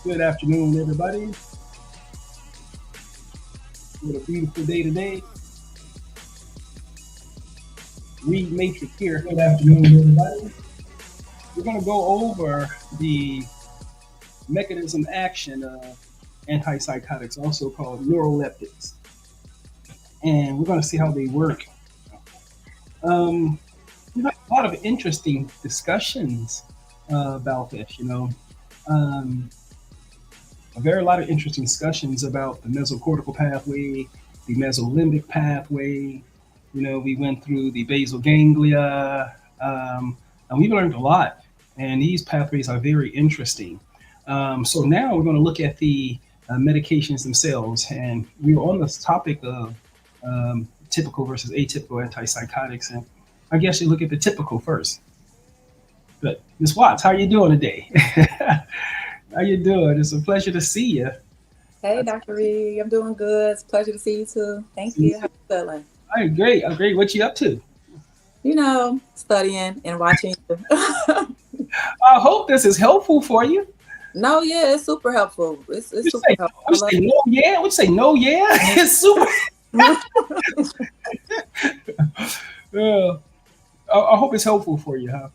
Good afternoon, everybody. What a beautiful day today. Reed Matrix here. Good afternoon, everybody. We're going to go over the mechanism action of antipsychotics, also called neuroleptics, and we're going to see how they work. Um, we've had a lot of interesting discussions about this. Um, a very lot of interesting discussions about the mesocortical pathway, the mesolimbic pathway. We went through the basal ganglia, and we learned a lot. And these pathways are very interesting. So now we're going to look at the medications themselves, and we were on this topic of typical versus atypical antipsychotics. And I guess you look at the typical first. But Ms. Watts, how are you doing today? How you doing? It's a pleasure to see you. Hey, Dr. Reed, I'm doing good. It's a pleasure to see you too. Thank you. How you feeling? I'm great. I'm great. What you up to? Studying and watching. I hope this is helpful for you. No, yeah, it's super helpful. It's We super say, helpful. we I love say no, yeah. We say no, yeah. It's super. it. Yeah. I hope it's helpful for you, huh?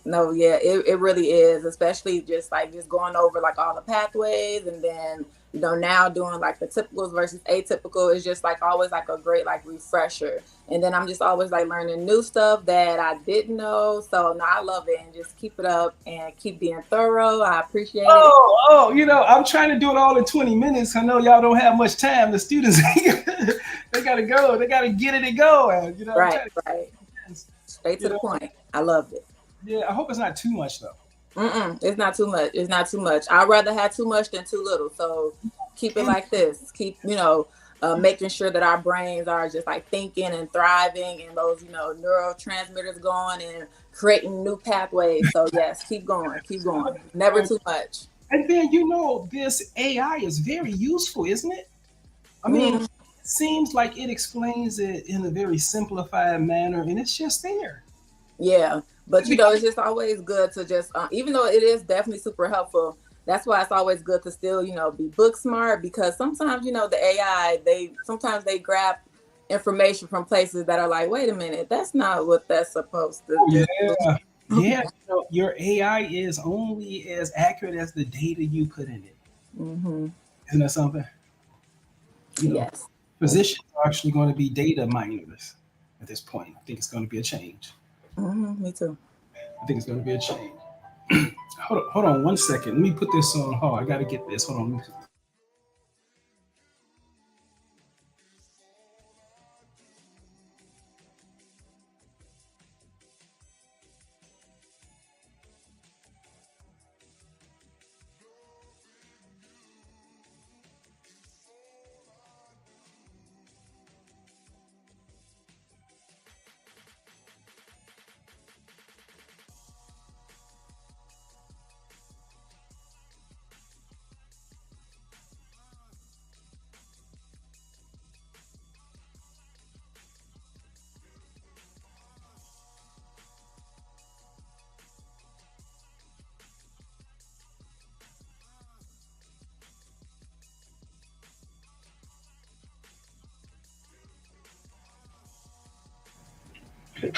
No, yeah, it really is, especially just going over like all the pathways and then now doing like the typicals versus atypical is just like always like a great like refresher. And then I'm just always like learning new stuff that I didn't know. So no, I love it and just keep it up and keep being thorough. I appreciate it. I'm trying to do it all in 20 minutes. I know y'all don't have much time. The students, they gotta go. They gotta get it and go. And, I'm Right, trying right. to, Straight to you the know, point. I loved it. yeah. I hope it's not too much though. It's not too much. It's not too much. I'd rather have too much than too little. So keep it like this. Keep, making sure that our brains are just like thinking and thriving and those, neurotransmitters going and creating new pathways. So yes, keep going, keep going. Never And, too much. and then this AI is very useful, isn't it? I mean, Mm, it seems like it explains it in a very simplified manner, and it's just there. yeah. But it's just always good to just, even though it is definitely super helpful, that's why it's always good to still, be book smart because sometimes, the AI, sometimes they grab information from places that are like, wait a minute, that's not what that's supposed to Oh do. yeah, yeah. Your AI is only as accurate as the data you put in it. Hmm. Isn't that something? You know, Yes. Physicians are actually going to be data miners at this point. I think it's going to be a change. Me too. I think it's going to be a change. Hold on 1 second. Let me put this on hold. I got to get this. Hold on.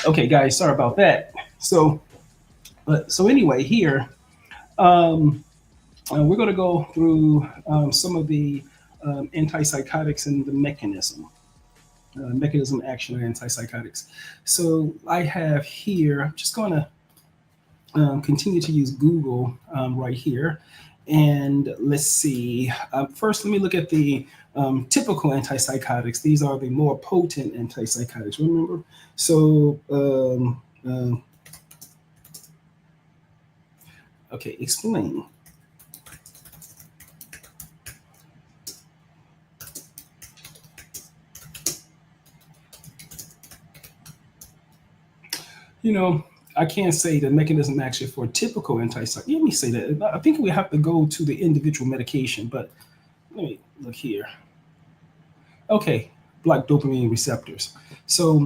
Okay, guys. Sorry about that. So anyway, here we're going to go through some of the antipsychotics and the mechanism action of antipsychotics. So I have here, I'm just going to continue to use Google right here. And let's see. First, let me look at the typical antipsychotics. These are the more potent antipsychotics, remember? So, okay, explain. You know, I can't say the mechanism action for typical antipsychotic. Let me say that. I think we have to go to the individual medication, but let me look here. Okay, block dopamine receptors. So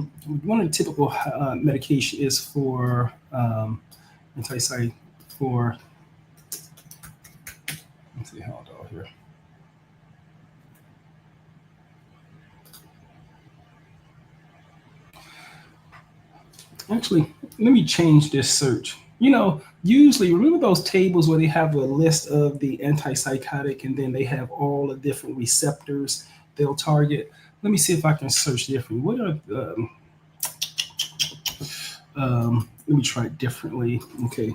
one of the typical medication is for antipsychotic for Let's see, hold on here. Actually, let me change this search. Usually, remember those tables where they have a list of the antipsychotic and then they have all the different receptors they'll target? Let me see if I can search differently. What are let me try it differently. Okay.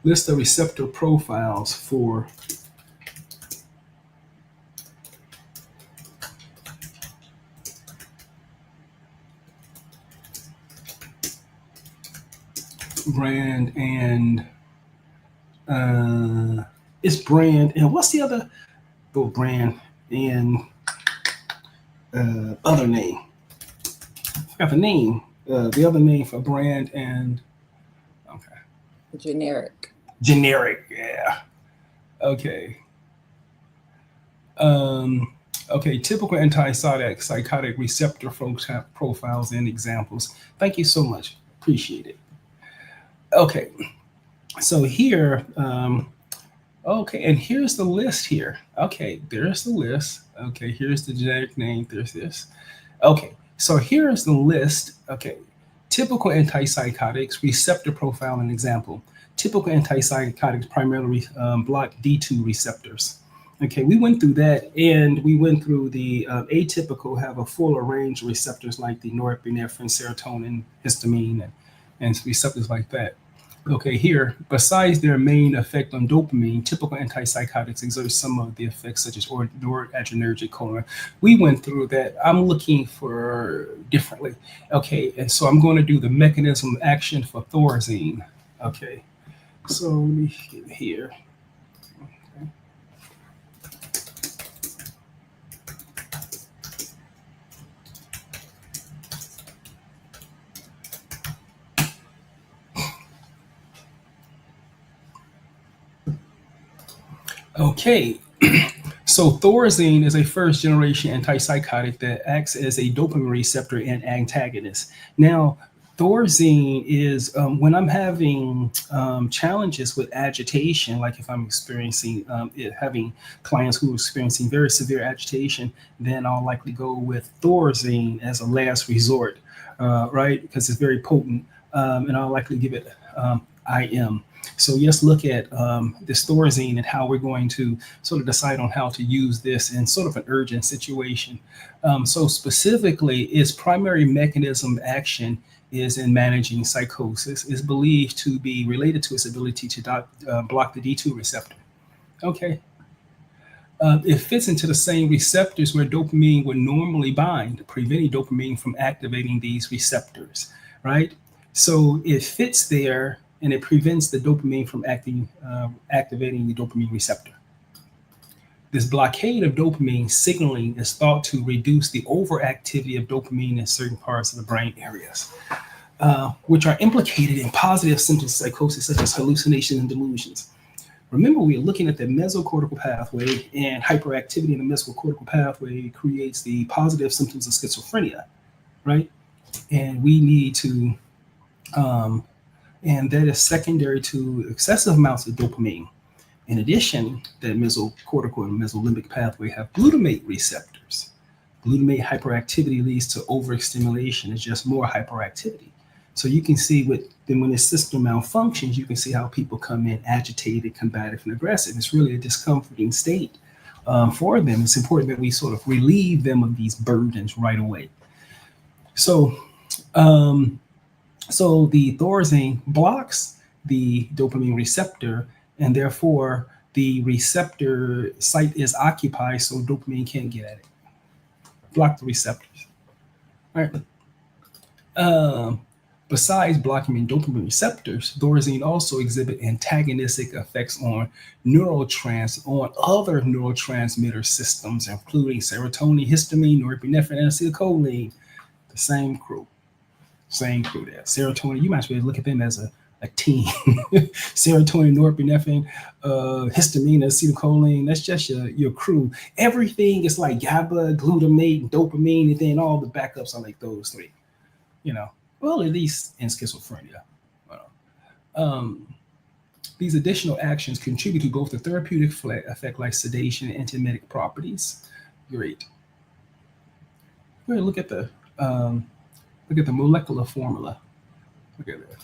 List the receptor profiles for brand and it's brand and what's the other brand and other name? I forgot the name. The other name for brand and okay. Generic, yeah. Okay. Okay, typical antipsychotic receptor profiles and examples. Thank you so much. Appreciate it. Okay, so here, okay, and here's the list here. Okay, there's the list. Okay, here's the generic name. There's this. Okay, so here's the list. Okay, typical antipsychotics, receptor profile and example. Typical antipsychotics primarily block D2 receptors. Okay, we went through that, and we went through the atypical, have a fuller range of receptors like the norepinephrine, serotonin, histamine, and receptors like that. Okay, here, besides their main effect on dopamine, typical antipsychotics exert some of the effects such as noradrenergic choline. We went through that. I'm looking for differently. Okay, and so I'm going to do the mechanism of action for thorazine. Okay, so let me get here. Okay, so thorazine is a first generation antipsychotic that acts as a dopamine receptor and antagonist. Now, thorazine is when I'm having challenges with agitation, like if I'm experiencing having clients who are experiencing very severe agitation, then I'll likely go with thorazine as a last resort, right? Because it's very potent, and I'll likely give it IM. So let's look at this thorazine and how we're going to sort of decide on how to use this in sort of an urgent situation. So specifically, its primary mechanism of action is in managing psychosis, is believed to be related to its ability to block the D2 receptor. Okay. It fits into the same receptors where dopamine would normally bind, preventing dopamine from activating these receptors, right? So it fits there and it prevents the dopamine from activating the dopamine receptor. This blockade of dopamine signaling is thought to reduce the overactivity of dopamine in certain parts of the brain areas, which are implicated in positive symptoms of psychosis, such as hallucinations and delusions. Remember, we are looking at the mesocortical pathway, and hyperactivity in the mesocortical pathway creates the positive symptoms of schizophrenia, right? And we need to and that is secondary to excessive amounts of dopamine. In addition, the mesocortical and mesolimbic pathway have glutamate receptors. Glutamate hyperactivity leads to overstimulation. It's just more hyperactivity. So you can see when the system malfunctions, you can see how people come in agitated, combative, and aggressive. It's really a discomforting state for them. It's important that we sort of relieve them of these burdens right away. So the thorazine blocks the dopamine receptor, and therefore the receptor site is occupied, so dopamine can't get at it. Block the receptors. All right. Besides blocking dopamine receptors, thorazine also exhibit antagonistic effects on other neurotransmitter systems, including serotonin, histamine, norepinephrine, and acetylcholine. The same crew there. Serotonin, you might as well look at them as a team. Serotonin, norepinephrine, histamine, acetylcholine, that's just your crew. Everything is like GABA, glutamate, dopamine, and then all the backups are like those three. Well, at least in schizophrenia. Um, these additional actions contribute to both the therapeutic effect, like sedation, and antiemic properties. Great. We're going to um, look at the molecular formula. Look at it.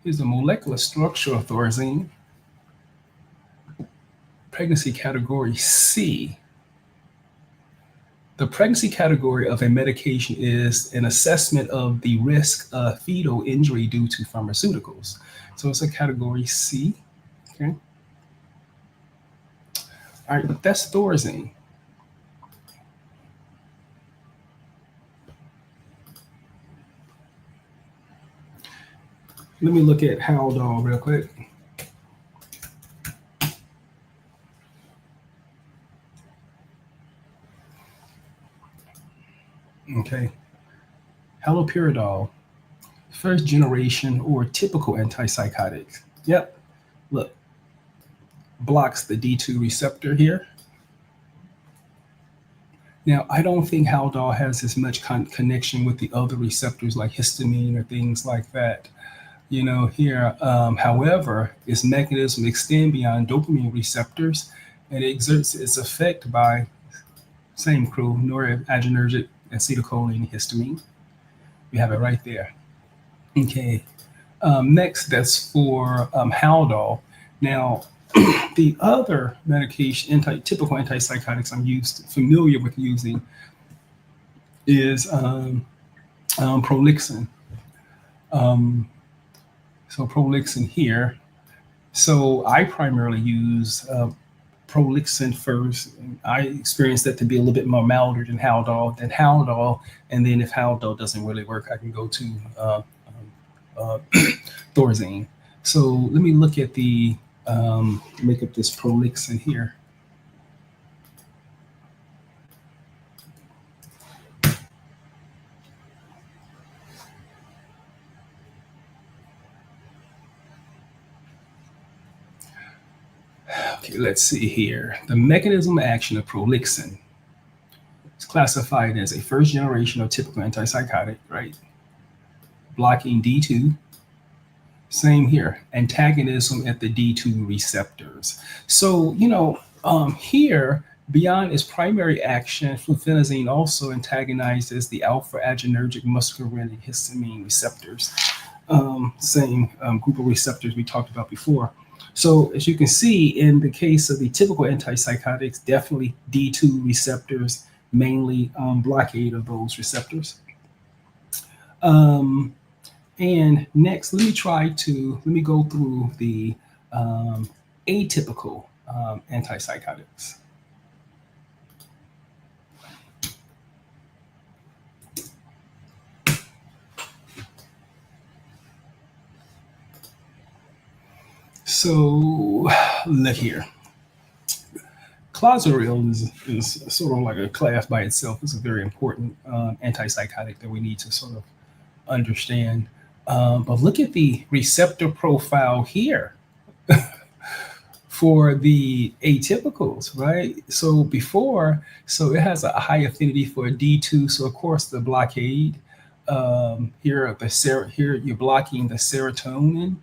Here's the molecular structure of thorazine. Pregnancy category C. The pregnancy category of a medication is an assessment of the risk of fetal injury due to pharmaceuticals. So it's a category C. Okay. All right, but that's thorazine. Let me look at Haldol real quick. Okay. Haloperidol, first generation or typical antipsychotics. Yep. Look, blocks the D2 receptor here. Now, I don't think Haldol has as much connection with the other receptors like histamine or things like that. Here, however, its mechanism extend beyond dopamine receptors and it exerts its effect by same crew, noradrenergic, acetylcholine, histamine. We have it right there. Okay. Next, that's for Haldol. Now, the other medication, typical antipsychotics familiar with using is Prolixin. So Prolixin here. So I primarily use Prolixin first. I experienced that to be a little bit more milder than Haldol. And then if Haldol doesn't really work, I can go to thorazine. So let me look at the make up this Prolixin here. Okay, let's see here. The mechanism of action of Prolixin is classified as a first generation of typical antipsychotic, right? Blocking D2. Same here, antagonism at the D2 receptors. So, here, beyond its primary action, fluphenazine also antagonizes the alpha-adrenergic muscarinic histamine receptors. Same group of receptors we talked about before. So as you can see, in the case of the typical antipsychotics, definitely D2 receptors, mainly blockade of those receptors. And next, let me go through the atypical antipsychotics. So look here. Clozaril is sort of like a class by itself. It's a very important antipsychotic that we need to sort of understand. But look at the receptor profile here for the atypicals, right? So it has a high affinity for D2. So of course the blockade here you're blocking the serotonin.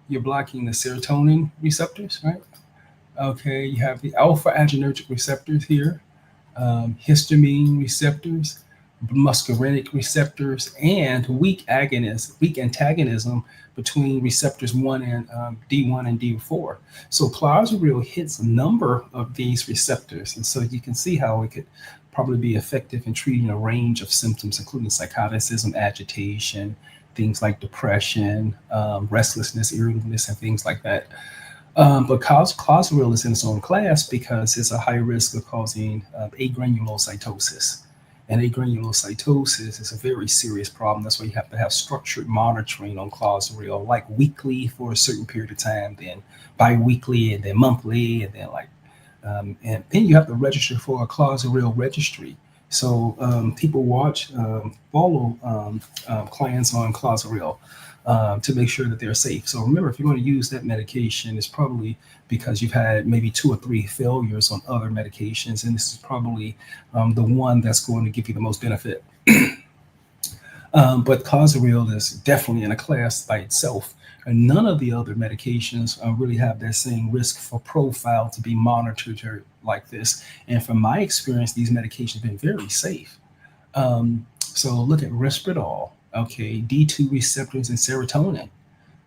You're blocking the serotonin receptors, right? Okay, you have the alpha-adrenergic receptors here, histamine receptors, muscarinic receptors, and weak antagonism between receptors D1 and D4. So Clozaril hits a number of these receptors, and so you can see how it could probably be effective in treating a range of symptoms, including psychoticism, agitation, things like depression, restlessness, irritableness, and things like that. But Clozaril is in its own class because it's a high risk of causing agranulocytosis. And agranulocytosis is a very serious problem. That's why you have to have structured monitoring on Clozaril, like weekly for a certain period of time, then bi-weekly, and then monthly, and then and then you have to register for a Clozaril registry. So people follow clients on Clozaril to make sure that they're safe. So remember, if you're going to use that medication, it's probably because you've had maybe 2 or 3 failures on other medications, and this is probably the one that's going to give you the most benefit. But Clozaril is definitely in a class by itself. And none of the other medications really have that same risk for profile to be monitored like this. And from my experience, these medications have been very safe. So look at Risperdal, okay, D2 receptors and serotonin.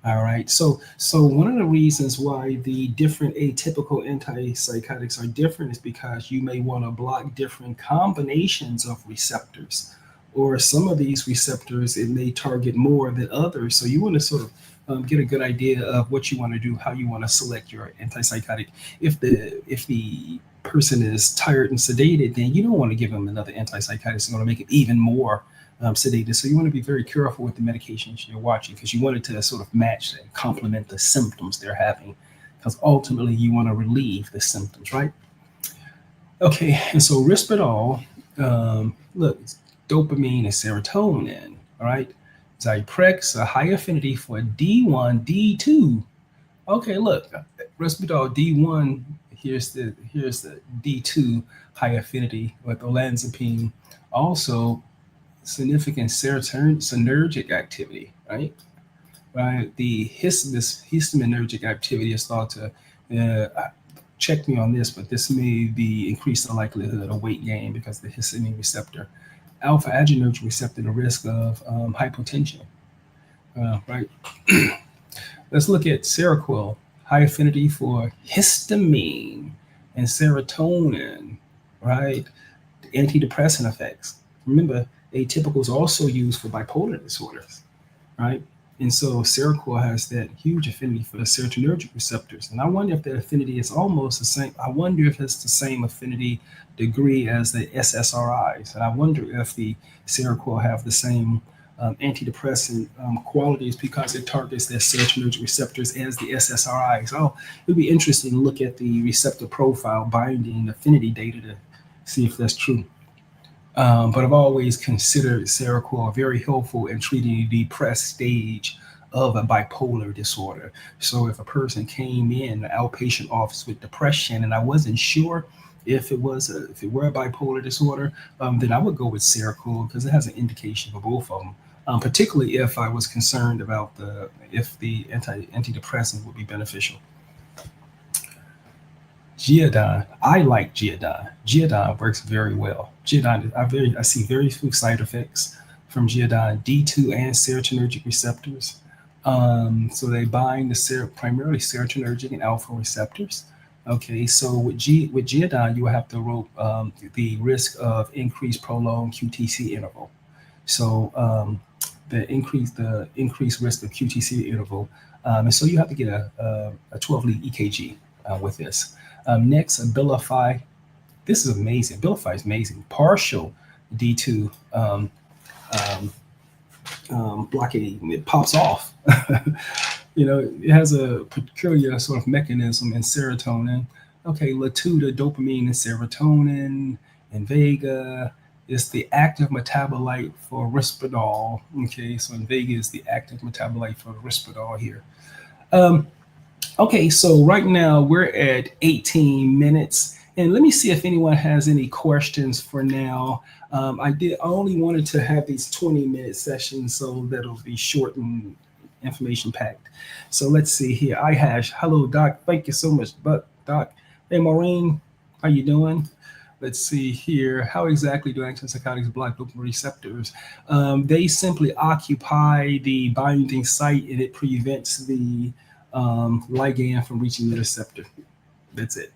All right. So one of the reasons why the different atypical antipsychotics are different is because you may want to block different combinations of receptors, or some of these receptors it may target more than others. So you want to sort of get a good idea of what you want to do, how you want to select your antipsychotic. If the person is tired and sedated, then you don't want to give them another antipsychotic. It's going to make it even more sedated. So you want to be very careful with the medications you're watching because you want it to sort of match and complement the symptoms they're having. Because ultimately you want to relieve the symptoms, right? Okay, and so Risperdal, look, it's dopamine and serotonin, all right? Zyprex, a high affinity for D1, D2. Okay, look, Risperdal D1, here's the D2 high affinity with olanzapine. Also, significant serotonergic activity, right? Right. This histaminergic activity is thought to check me on this, but this may be increase the likelihood of weight gain because the histamine receptor, alpha adrenergic receptor, the risk of hypotension. Right. Let's look at Seroquel, high affinity for histamine and serotonin, right? Antidepressant effects. Remember, atypical is also used for bipolar disorders, right? And so Seroquel has that huge affinity for the serotonergic receptors. And I wonder if that affinity is almost the same. I wonder if it's the same affinity degree as the SSRIs. And I wonder if the Seroquel have the same antidepressant qualities because it targets the serotonergic receptors as the SSRIs. So it would be interesting to look at the receptor profile binding affinity data to see if that's true. But I've always considered Seroquel very helpful in treating the depressed stage of a bipolar disorder. So if a person came in an outpatient office with depression and I wasn't sure if it were a bipolar disorder, then I would go with Seroquel because it has an indication for both of them. Particularly if I was concerned about if the antidepressant would be beneficial. Geodon, I like Geodon. Geodon works very well. Geodon, I see very few side effects from Geodon D2 and serotonergic receptors. So they bind primarily serotonergic and alpha receptors. Okay, so with Geodon, you will have to rope the risk of increased prolonged QTC interval. So the increased risk of QTC interval, and so you have to get a 12-lead EKG with this. Next, Abilify. This is amazing. Abilify is amazing. Partial D2 blockade. It pops off. It has a peculiar sort of mechanism in serotonin. Okay, Latuda, dopamine and serotonin, and Vega is the active metabolite for Risperdal. Okay, so Invega is the active metabolite for Risperdal here. Okay, so right now we're at 18 minutes. And let me see if anyone has any questions for now. I only wanted to have these 20-minute sessions so that it'll be short and information packed. So let's see here. iHash, hello, Doc. Thank you so much, Doc. Hey, Maureen, how you doing? Let's see here. How exactly do antipsychotics block dopamine receptors? They simply occupy the binding site and it prevents the ligand from reaching the receptor. That's it.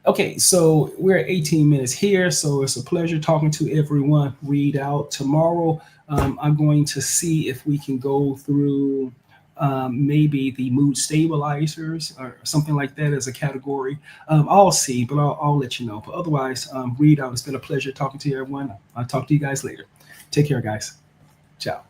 Okay, so we're at 18 minutes here, so it's a pleasure talking to everyone. Read out tomorrow. I'm going to see if we can go through maybe the mood stabilizers or something like that as a category. I'll see, but I'll let you know. But otherwise, read out. It's been a pleasure talking to you, everyone. I'll talk to you guys later. Take care, guys. Ciao.